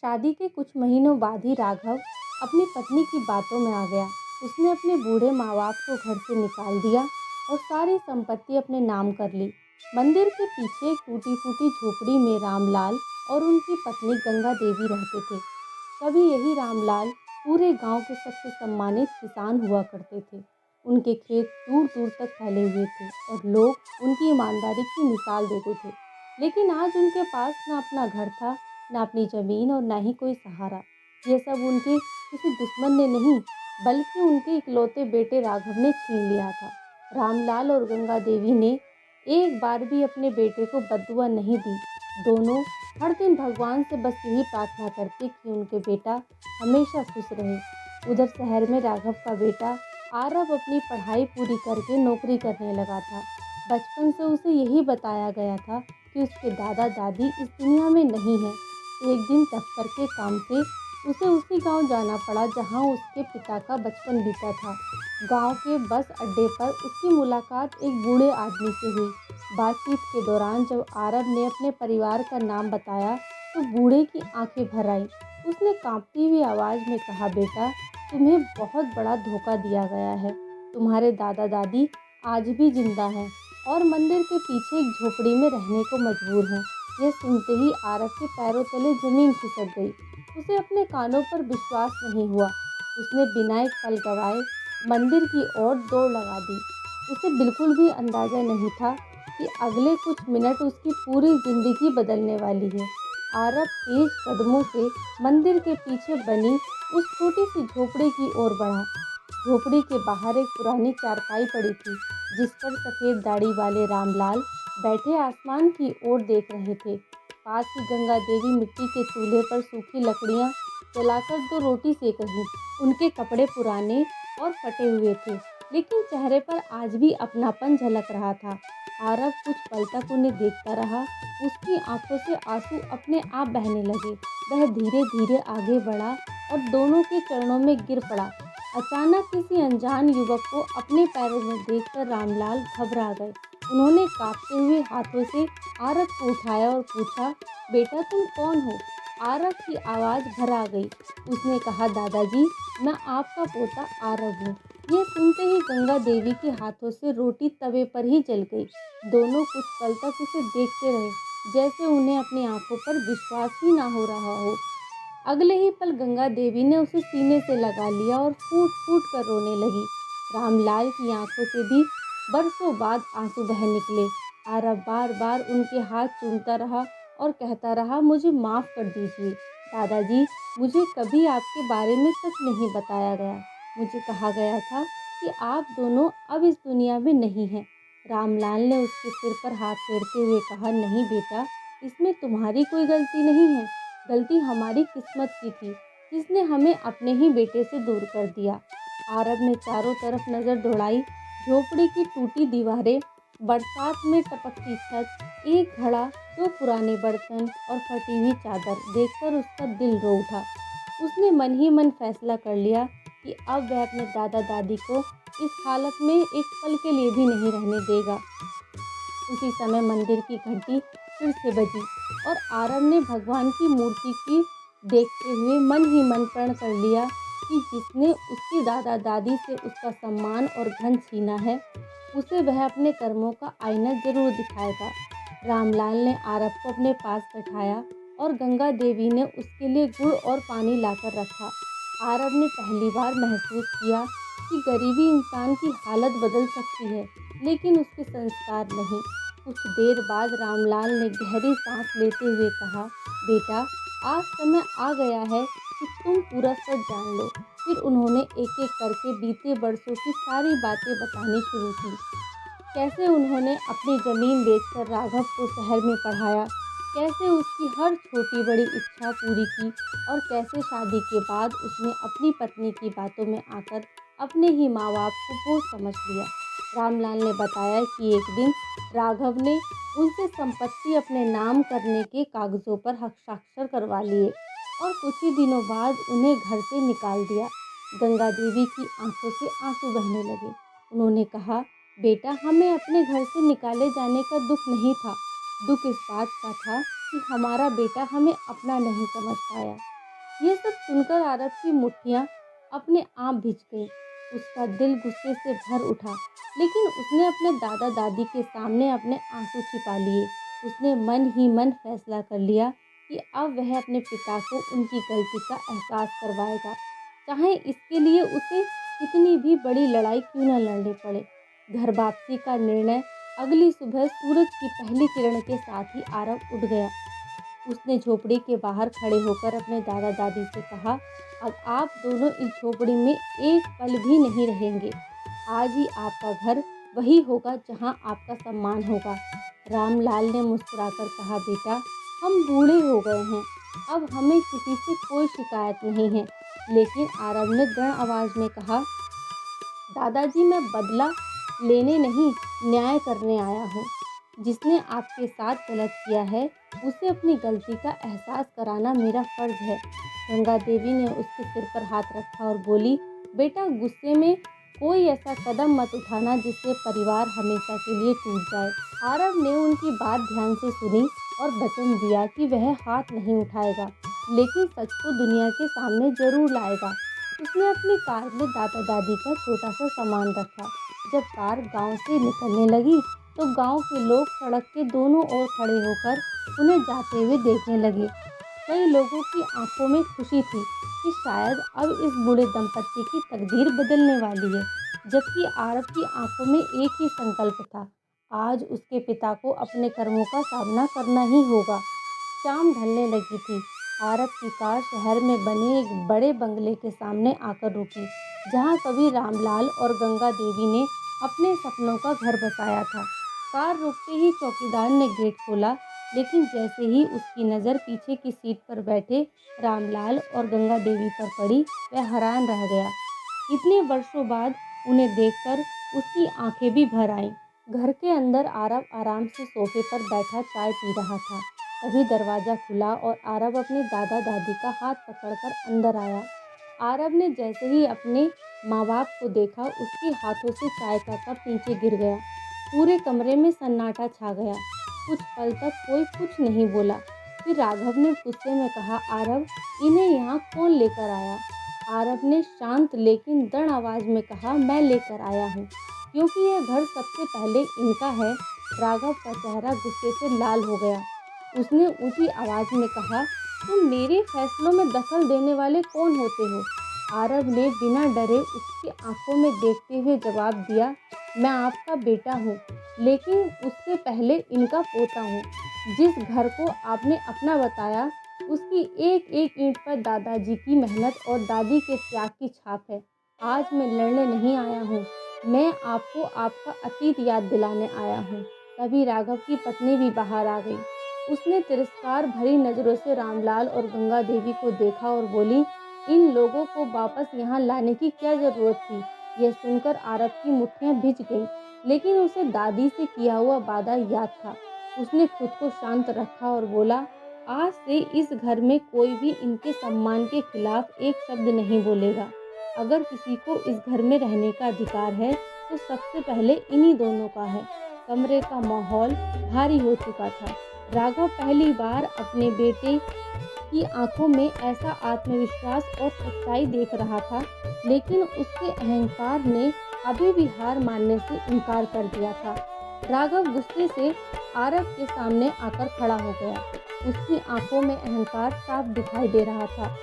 शादी के कुछ महीनों बाद ही राघव अपनी पत्नी की बातों में आ गया। उसने अपने बूढ़े माँ बाप को घर से निकाल दिया और सारी संपत्ति अपने नाम कर ली। मंदिर के पीछे एक टूटी फूटी झोपड़ी में रामलाल और उनकी पत्नी गंगा देवी रहते थे। कभी यही रामलाल पूरे गांव के सबसे सम्मानित किसान हुआ करते थे। उनके खेत दूर दूर तक फैले हुए थे और लोग उनकी ईमानदारी की मिसाल देते थे। लेकिन आज उनके पास ना अपना घर था, ना अपनी ज़मीन और ना ही कोई सहारा। ये सब उनके किसी दुश्मन ने नहीं, बल्कि उनके इकलौते बेटे राघव ने छीन लिया था। रामलाल और गंगा देवी ने एक बार भी अपने बेटे को बद्दुआ नहीं दी। दोनों हर दिन भगवान से बस यही प्रार्थना करते कि उनके बेटा हमेशा खुश रहे। उधर शहर में राघव का बेटा आरव अपनी पढ़ाई पूरी करके नौकरी करने लगा था। बचपन से उसे यही बताया गया था कि उसके दादा दादी इस दुनिया में नहीं है। एक दिन दफ्तर के काम से उसे उसी गांव जाना पड़ा जहां उसके पिता का बचपन बीता था। गांव के बस अड्डे पर उसकी मुलाकात एक बूढ़े आदमी से हुई। बातचीत के दौरान जब आरव ने अपने परिवार का नाम बताया तो बूढ़े की आंखें भर आई। उसने कांपती हुई आवाज़ में कहा, बेटा, तुम्हें बहुत बड़ा धोखा दिया गया है। तुम्हारे दादा दादी आज भी जिंदा हैं और मंदिर के पीछे एक झोपड़ी में रहने को मजबूर हैं। यह सुनते ही आरव के पैरों तले जमीन खिसक गई। उसे अपने कानों पर विश्वास नहीं हुआ। उसने बिना एक पल गवाए मंदिर की ओर दौड़ लगा दी। उसे बिल्कुल भी अंदाजा नहीं था कि अगले कुछ मिनट उसकी पूरी जिंदगी बदलने वाली है। आरव तेज कदमों से मंदिर के पीछे बनी उस छोटी सी झोपड़ी की ओर बढ़ा। झोपड़ी के बाहर एक पुरानी चारपाई पड़ी थी, जिस पर सफ़ेद दाढ़ी वाले रामलाल बैठे आसमान की ओर देख रहे थे। पास ही गंगा देवी मिट्टी के चूल्हे पर सूखी लकड़ियां जलाकर दो रोटी सेक रही। उनके कपड़े पुराने और फटे हुए थे, लेकिन चेहरे पर आज भी अपनापन झलक रहा था। आरव कुछ पल तक उन्हें देखता रहा। उसकी आंखों से आंसू अपने आप बहने लगे। वह धीरे धीरे आगे बढ़ा और दोनों के चरणों में गिर पड़ा। अचानक किसी अनजान युवक को अपने पैरों में देखकर रामलाल घबरा गए। उन्होंने कांपते हुए हाथों से आरव को उठाया और पूछा, बेटा, तुम कौन हो? आरव की आवाज़ भर आ गई। उसने कहा, दादाजी, मैं आपका पोता आरव हूँ। यह सुनते ही गंगा देवी के हाथों से रोटी तवे पर ही जल गई। दोनों कुछ पल तक उसे देखते रहे, जैसे उन्हें अपनी आंखों पर विश्वास ही ना हो रहा हो। अगले ही पल गंगा देवी ने उसे सीने से लगा लिया और फूट फूट कर रोने लगी। रामलाल की आंखों से भी बरसों बाद आंसू बह निकले। आरव बार बार उनके हाथ चूमता रहा और कहता रहा, मुझे माफ़ कर दीजिए दादाजी, मुझे कभी आपके बारे में सच नहीं बताया गया। मुझे कहा गया था कि आप दोनों अब इस दुनिया में नहीं हैं। रामलाल ने उसके सिर पर हाथ फेरते हुए कहा, नहीं बेटा, इसमें तुम्हारी कोई गलती नहीं है। गलती हमारी किस्मत की थी, जिसने हमें अपने ही बेटे से दूर कर दिया। आरव ने चारों तरफ नज़र दौड़ाई। झोपड़ी की टूटी दीवारें, बरसात में टपकती छत, एक घड़ा, दो पुराने बर्तन और फटी हुई चादर देखकर उसका दिल रो उठा। उसने मन ही मन फैसला कर लिया कि अब वह अपने दादा दादी को इस हालत में एक पल के लिए भी नहीं रहने देगा। उसी समय मंदिर की घंटी फिर से बजी और आरव ने भगवान की मूर्ति की देखते हुए मन ही मन प्रण कर लिया कि जिसने उसकी दादा दादी से उसका सम्मान और धन छीना है, उसे वह अपने कर्मों का आईना जरूर दिखाएगा। रामलाल ने आरव को अपने पास बैठाया और गंगा देवी ने उसके लिए गुड़ और पानी लाकर रखा। आरव ने पहली बार महसूस किया कि गरीबी इंसान की हालत बदल सकती है, लेकिन उसके संस्कार नहीं। कुछ देर बाद रामलाल ने गहरी सांस लेते हुए कहा, बेटा, आज समय आ गया है कि तुम पूरा सच जान लो। फिर उन्होंने एक एक करके बीते बरसों की सारी बातें बतानी शुरू की। कैसे उन्होंने अपनी ज़मीन बेचकर राघव को शहर में पढ़ाया, कैसे उसकी हर छोटी बड़ी इच्छा पूरी की और कैसे शादी के बाद उसने अपनी पत्नी की बातों में आकर अपने ही माँ बाप को बोझ समझ लिया। रामलाल ने बताया कि एक दिन राघव ने उनसे संपत्ति अपने नाम करने के कागज़ों पर हस्ताक्षर करवा लिए और कुछ ही दिनों बाद उन्हें घर से निकाल दिया। गंगा देवी की आंखों से आंसू बहने लगे। उन्होंने कहा, बेटा, हमें अपने घर से निकाले जाने का दुख नहीं था। दुख इस बात का था कि हमारा बेटा हमें अपना नहीं समझ पाया। ये सब सुनकर आरब की मुट्ठियाँ अपने आप भिज गईं। उसका दिल गुस्से से भर उठा, लेकिन उसने अपने दादा दादी के सामने अपने आंसू छिपा लिए। उसने मन ही मन फैसला कर लिया कि अब वह अपने पिता को उनकी गलती का एहसास करवाएगा, चाहे इसके लिए उसे कितनी भी बड़ी लड़ाई क्यों न लड़नी पड़े। घर वापसी का निर्णय अगली सुबह सूरज की पहली किरण के साथ ही आरव उठ गया। उसने झोपड़ी के बाहर खड़े होकर अपने दादा दादी से कहा, अब आप दोनों इस झोपड़ी में एक पल भी नहीं रहेंगे। आज ही आपका घर वही होगा जहां आपका सम्मान होगा। रामलाल ने मुस्कुराकर कहा, बेटा, हम बूढ़े हो गए हैं, अब हमें किसी से कोई शिकायत नहीं है। लेकिन आरव ने दृढ़ आवाज में कहा, दादाजी, मैं बदला लेने नहीं, न्याय करने आया हूँ। जिसने आपके साथ गलत किया है, उसे अपनी गलती का एहसास कराना मेरा फर्ज है। गंगा देवी ने उसके सिर पर हाथ रखा और बोली, बेटा, गुस्से में कोई ऐसा कदम मत उठाना जिससे परिवार हमेशा के लिए टूट जाए। आरव ने उनकी बात ध्यान से सुनी और वचन दिया कि वह हाथ नहीं उठाएगा, लेकिन सच को दुनिया के सामने जरूर लाएगा। उसने अपनी कार में दादा दादी का छोटा सा सामान रखा। जब कार गांव से निकलने लगी तो गांव के लोग सड़क के दोनों ओर खड़े होकर उन्हें जाते हुए देखने लगे। कई लोगों की आंखों में खुशी थी कि शायद अब इस बूढ़े दंपत्ति की तकदीर बदलने वाली है, जबकि आरव की आंखों में एक ही संकल्प था, आज उसके पिता को अपने कर्मों का सामना करना ही होगा। शाम ढलने लगी थी। आरब की कार शहर में बने एक बड़े बंगले के सामने आकर रुकी, जहां कभी रामलाल और गंगा देवी ने अपने सपनों का घर बसाया था। कार रुकते ही चौकीदार ने गेट खोला, लेकिन जैसे ही उसकी नज़र पीछे की सीट पर बैठे रामलाल और गंगा देवी पर पड़ी, वह हैरान रह गया। इतने वर्षों बाद उन्हें देखकर उसकी आंखें भी भर आईं। घर के अंदर आरव आराम से सोफे पर बैठा चाय पी रहा था। तभी दरवाज़ा खुला और आरव अपने दादा दादी का हाथ पकड़कर अंदर आया। आरव ने जैसे ही अपने माँ बाप को देखा, उसके हाथों से चाय का कप नीचे गिर गया। पूरे कमरे में सन्नाटा छा गया। कुछ पल तक कोई कुछ नहीं बोला। फिर राघव ने गुस्से में कहा, आरव, इन्हें यहाँ कौन लेकर आया? आरव ने शांत लेकिन दृढ़ आवाज में कहा, मैं लेकर आया हूँ, क्योंकि यह घर सबसे पहले इनका है। राघव का चेहरा गुस्से से लाल हो गया। उसने ऊंची आवाज में कहा, तुम मेरे फैसलों में दखल देने वाले कौन होते हो? आरव ने बिना डरे उसकी आंखों में देखते हुए जवाब दिया, मैं आपका बेटा हूँ, लेकिन उससे पहले इनका पोता हूँ। जिस घर को आपने अपना बताया, उसकी एक एक ईंट पर दादाजी की मेहनत और दादी के त्याग की छाप है। आज मैं लड़ने नहीं आया हूँ, मैं आपको आपका अतीत याद दिलाने आया हूँ। तभी राघव की पत्नी भी बाहर आ गई। उसने तिरस्कार भरी नज़रों से रामलाल और गंगा देवी को देखा और बोली, इन लोगों को वापस यहाँ लाने की क्या ज़रूरत थी? यह सुनकर आरव की मुट्ठियाँ भिज गईं, लेकिन उसे दादी से किया हुआ वादा याद था। उसने खुद को शांत रखा और बोला, आज से इस घर में कोई भी इनके सम्मान के खिलाफ एक शब्द नहीं बोलेगा। अगर किसी को इस घर में रहने का अधिकार है, तो सबसे पहले इन्हीं दोनों का है। कमरे का माहौल भारी हो चुका था। राघव पहली बार अपने बेटे की आंखों में ऐसा आत्मविश्वास और सच्चाई देख रहा था, लेकिन उसके अहंकार ने अभी भी हार मानने से इनकार कर दिया था। राघव गुस्से से आरव के सामने आकर खड़ा हो गया। उसकी आंखों में अहंकार साफ दिखाई दे रहा था।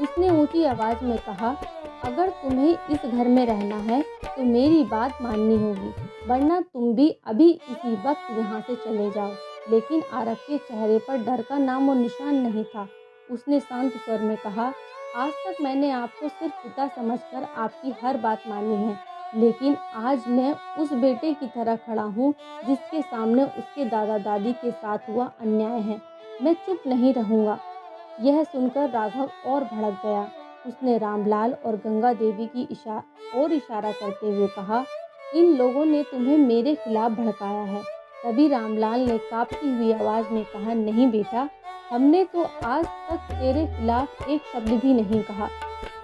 उसने ऊंची आवाज में कहा, अगर तुम्हें इस घर में रहना है तो मेरी बात माननी होगी, वरना तुम भी अभी इसी वक्त यहाँ से चले जाओ। लेकिन आरव के चेहरे पर डर का नामो निशान नहीं था। उसने शांत स्वर में कहा, आज तक मैंने आपको सिर्फ पिता समझकर आपकी हर बात मानी है, लेकिन आज मैं उस बेटे की तरह खड़ा हूँ जिसके सामने उसके दादा दादी के साथ हुआ अन्याय है। मैं चुप नहीं रहूँगा। यह सुनकर राघव और भड़क गया। उसने रामलाल और गंगा देवी की इशारा करते हुए कहा, इन लोगों ने तुम्हें मेरे खिलाफ भड़काया है। तभी रामलाल ने कांपती हुई आवाज में कहा, नहीं बेटा, हमने तो आज तक तेरे खिलाफ एक शब्द भी नहीं कहा।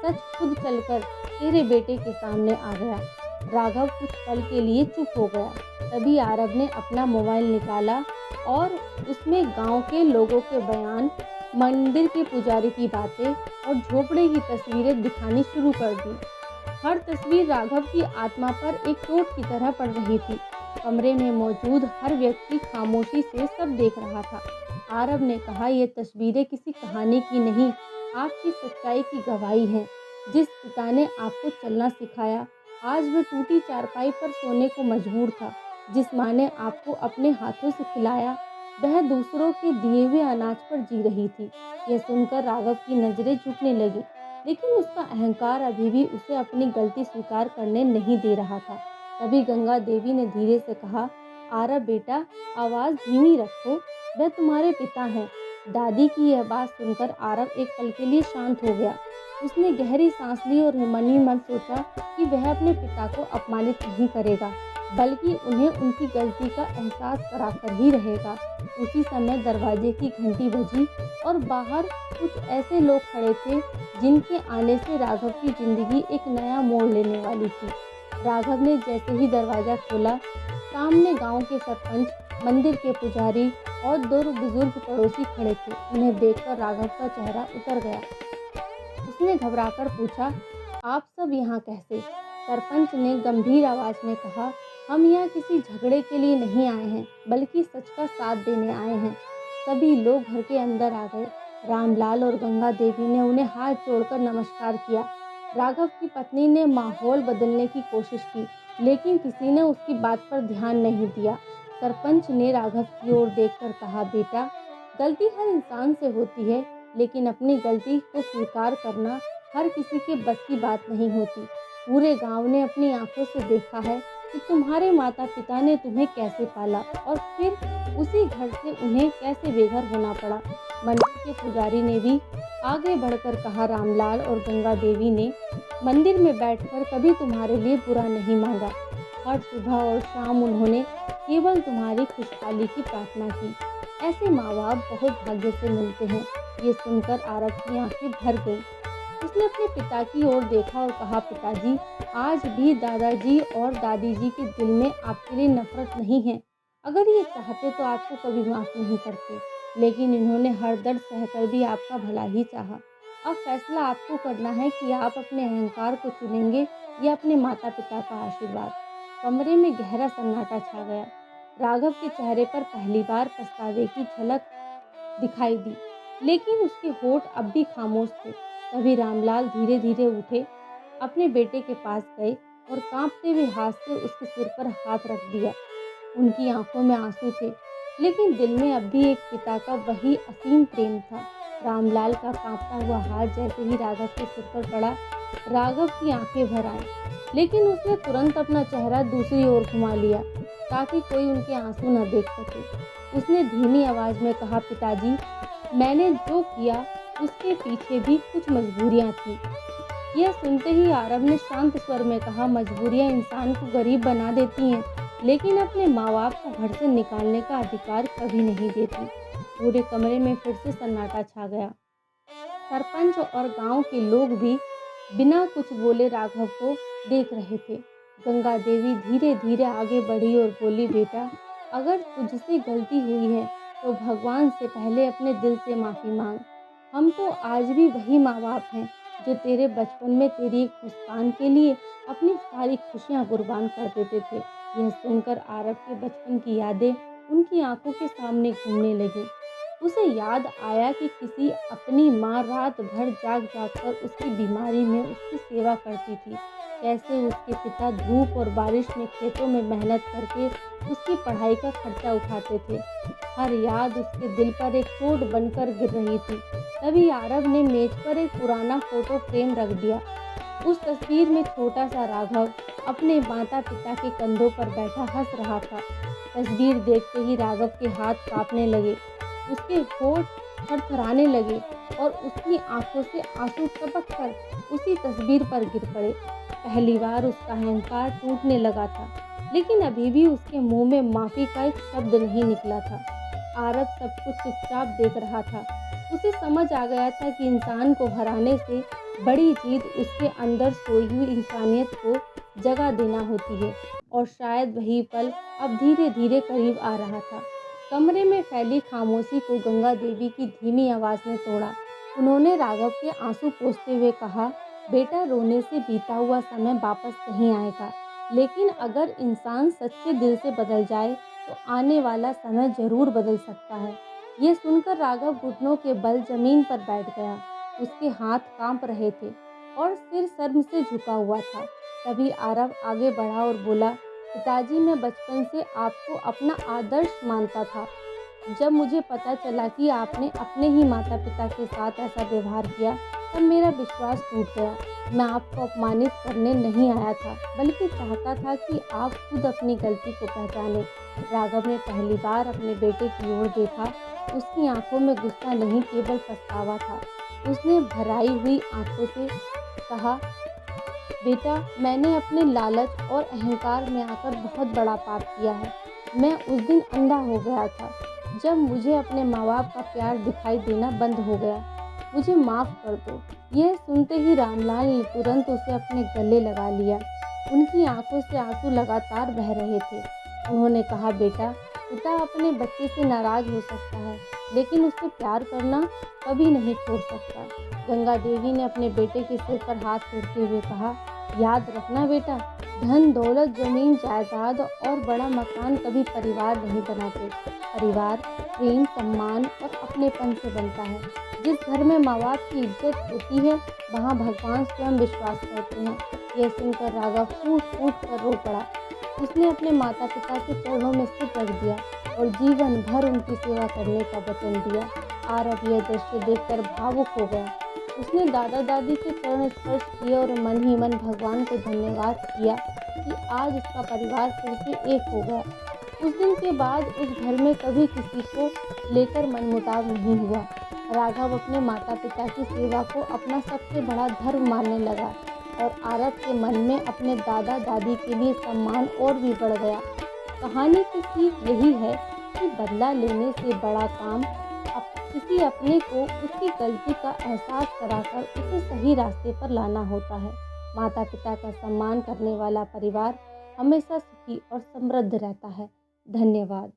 सच खुद चलकर तेरे बेटे के सामने आ गया। राघव कुछ पल के लिए चुप हो गया। तभी आरव ने अपना मोबाइल निकाला और उसमें गांव के लोगों के बयान मंदिर के पुजारी की बातें और झोपड़े की तस्वीरें दिखानी शुरू कर दी। हर तस्वीर राघव की आत्मा पर एक चोट की तरह पड़ रही थी। कमरे में मौजूद हर व्यक्ति खामोशी से सब देख रहा था। आरव ने कहा, ये तस्वीरें किसी कहानी की नहीं, आपकी सच्चाई की गवाही हैं। जिस पिता ने आपको चलना सिखाया, आज वह टूटी चारपाई पर सोने को मजबूर था। जिस माँ ने आपको अपने हाथों से खिलाया, वह दूसरों के दिए हुए अनाज पर जी रही थी। यह सुनकर राघव की नजरें झुकने लगी, लेकिन उसका अहंकार अभी भी उसे अपनी गलती स्वीकार करने नहीं दे रहा था। तभी गंगा देवी ने धीरे से कहा, आरव बेटा, आवाज़ धीमी रखो, वह तुम्हारे पिता हैं। दादी की यह बात सुनकर आरव एक पल के लिए शांत हो गया। उसने गहरी सांस ली और मन ही मन सोचा कि वह अपने पिता को अपमानित नहीं करेगा, बल्कि उन्हें उनकी गलती का एहसास कराकर ही रहेगा। उसी समय दरवाजे की घंटी बजी और बाहर कुछ ऐसे लोग खड़े थे जिनके आने से राघव की जिंदगी एक नया मोड़ लेने वाली थी। राघव ने जैसे ही दरवाज़ा खोला, सामने गांव के सरपंच, मंदिर के पुजारी और दो बुजुर्ग पड़ोसी खड़े थे। उन्हें देखकर राघव का चेहरा उतर गया। उसने घबराकर पूछा, आप सब यहाँ कैसे? सरपंच ने गंभीर आवाज़ में कहा, हम यहाँ किसी झगड़े के लिए नहीं आए हैं, बल्कि सच का साथ देने आए हैं। सभी लोग घर के अंदर आ गए। रामलाल और गंगा देवी ने उन्हें हाथ जोड़कर नमस्कार किया। राघव की पत्नी ने माहौल बदलने की कोशिश की, लेकिन किसी ने उसकी बात पर ध्यान नहीं दिया। सरपंच ने राघव की ओर देखकर कहा, बेटा, गलती हर इंसान से होती है, लेकिन अपनी गलती को स्वीकार करना हर किसी के बस की बात नहीं होती। पूरे गांव ने अपनी आंखों से देखा है कि तुम्हारे माता पिता ने तुम्हें कैसे पाला और फिर उसी घर से उन्हें कैसे बेघर होना पड़ा। मंदिर के पुजारी ने भी आगे बढ़कर कहा, रामलाल और गंगा देवी ने मंदिर में बैठकर कभी तुम्हारे लिए बुरा नहीं मांगा। हर सुबह और शाम उन्होंने केवल तुम्हारी खुशहाली की प्रार्थना की। ऐसे माँ बाप बहुत भाग्य से मिलते हैं। ये सुनकर आरव की आंखें भर गईं। उसने अपने पिता की ओर देखा और कहा, पिताजी, आज भी दादाजी और दादी जी के दिल में आपके लिए नफरत नहीं है। अगर ये चाहते तो आपको कभी माफ़ नहीं करते, लेकिन इन्होंने हर दर्द सहकर भी आपका भला ही चाहा। अब फैसला आपको करना है कि आप अपने अहंकार को चुनेंगे या अपने माता पिता का आशीर्वाद। कमरे में गहरा सन्नाटा छा गया। राघव के चेहरे पर पहली बार पछतावे की झलक दिखाई दी, लेकिन उसके होठ अब भी खामोश थे। तभी रामलाल धीरे धीरे उठे, अपने बेटे के पास गए और कांपते हुए हाथ से उसके सिर पर हाथ रख दिया। उनकी आंखों में आंसू थे, लेकिन दिल में अब भी एक पिता का वही असीम प्रेम था। रामलाल का कांपता हुआ हाथ जैसे ही राघव के सिर पर पड़ा, राघव की आंखें भर आईं, लेकिन उसने तुरंत अपना चेहरा दूसरी ओर घुमा लिया ताकि कोई उनके आंसू न देख सके। उसने धीमी आवाज में कहा, पिताजी, मैंने जो किया उसके पीछे भी कुछ मजबूरियां थी। यह सुनते ही आरव ने शांत स्वर में कहा, मजबूरियां इंसान को गरीब बना देती हैं, लेकिन अपने माँ बाप को घर से निकालने का अधिकार कभी नहीं देती। पूरे कमरे में फिर से सन्नाटा छा गया। सरपंच और गांव के लोग भी बिना कुछ बोले राघव को देख रहे थे। गंगा देवी धीरे धीरे आगे बढ़ी और बोली, बेटा, अगर तुझसे गलती हुई है तो भगवान से पहले अपने दिल से माफ़ी मांग। हम तो आज भी वही माँ बाप हैं जो तेरे बचपन में तेरी एक मुस्कान के लिए अपनी सारी खुशियाँ कुर्बान कर देते थे। यह सुनकर आरव के बचपन की यादें उनकी आंखों के सामने घूमने लगी। उसे याद आया कि किसी अपनी माँ रात भर जाग कर उसकी बीमारी में उसकी सेवा करती थी। कैसे उसके पिता धूप और बारिश में खेतों में मेहनत करके उसकी पढ़ाई का खर्चा उठाते थे। हर याद उसके दिल पर एक चोट बनकर गिर रही थी। तभी आरव ने मेज पर एक पुराना फोटो फ्रेम रख दिया। उस तस्वीर में छोटा सा राघव अपने माता पिता के कंधों पर बैठा हंस रहा था। तस्वीर देखते ही राघव के हाथ कांपने लगे, उसके होठ थरथराने लगे और उसकी आंखों से आंसू टपक कर उसी तस्वीर पर गिर पड़े। पहली बार उसका अहंकार टूटने लगा था, लेकिन अभी भी उसके मुंह में माफ़ी का एक शब्द नहीं निकला था। आरव सब कुछ चुपचाप देख रहा था। उसे समझ आ गया था कि इंसान को हराने से बड़ी जीत उसके अंदर सोई हुई इंसानियत को जगह देना होती है, और शायद वही पल अब धीरे धीरे करीब आ रहा था। कमरे में फैली खामोशी को गंगा देवी की धीमी आवाज़ ने तोड़ा। उन्होंने राघव के आंसू पोंछते हुए कहा, बेटा, रोने से बीता हुआ समय वापस नहीं आएगा, लेकिन अगर इंसान सच्चे दिल से बदल जाए तो आने वाला समय ज़रूर बदल सकता है। ये सुनकर राघव घुटनों के बल जमीन पर बैठ गया। उसके हाथ कांप रहे थे और सिर शर्म से झुका हुआ था। तभी आरव आगे बढ़ा और बोला, पिताजी, मैं बचपन से आपको अपना आदर्श मानता था। जब मुझे पता चला कि आपने अपने ही माता पिता के साथ ऐसा व्यवहार किया, तब मेरा विश्वास टूट गया। मैं आपको अपमानित करने नहीं आया था, बल्कि चाहता था कि आप खुद अपनी गलती को पहचानें। राघव ने पहली बार अपने बेटे की ओर देखा। उसकी आंखों में गुस्सा नहीं, केवल पछतावा था। उसने भराई हुई आंखों से कहा, बेटा, मैंने अपने लालच और अहंकार में आकर बहुत बड़ा पाप किया है। मैं उस दिन अंधा हो गया था जब मुझे अपने माँ बाप का प्यार दिखाई देना बंद हो गया। मुझे माफ़ कर दो। यह सुनते ही रामलाल ने तुरंत उसे अपने गले लगा लिया। उनकी आंखों से आंसू लगातार बह रहे थे। उन्होंने कहा, बेटा, पिता अपने बच्चे से नाराज हो सकता है, लेकिन उससे प्यार करना कभी नहीं छोड़ सकता। गंगा देवी ने अपने बेटे के सिर पर हाथ फेरते हुए कहा, याद रखना बेटा, धन दौलत, जमीन जायदाद और बड़ा मकान कभी परिवार नहीं बनाते। परिवार प्रेम, सम्मान और अपनेपन से बनता है। जिस घर में माँ बाप की इज्जत होती है, वहाँ भगवान स्वयं विश्वास करते हैं। यह सुनकर राघव फूट फूट कर रो पड़ा। उसने अपने माता पिता के चरणों में सिर रख दिया और जीवन भर उनकी सेवा करने का वचन दिया। आरव यह दृश्य देखकर भावुक हो गया। उसने दादा दादी के चरण स्पर्श किए और मन ही मन भगवान को धन्यवाद किया कि आज उसका परिवार फिर से एक हो गया। उस दिन के बाद उस घर में कभी किसी को लेकर मनमुटाव नहीं हुआ। राघव अपने माता पिता की सेवा को अपना सबसे बड़ा धर्म मानने लगा और आरव के मन में अपने दादा दादी के लिए सम्मान और भी बढ़ गया। कहानी की सीख यही है कि बदला लेने से बड़ा काम किसी अपने को उसकी गलती का एहसास कराकर उसे सही रास्ते पर लाना होता है। माता पिता का सम्मान करने वाला परिवार हमेशा सुखी और समृद्ध रहता है। धन्यवाद।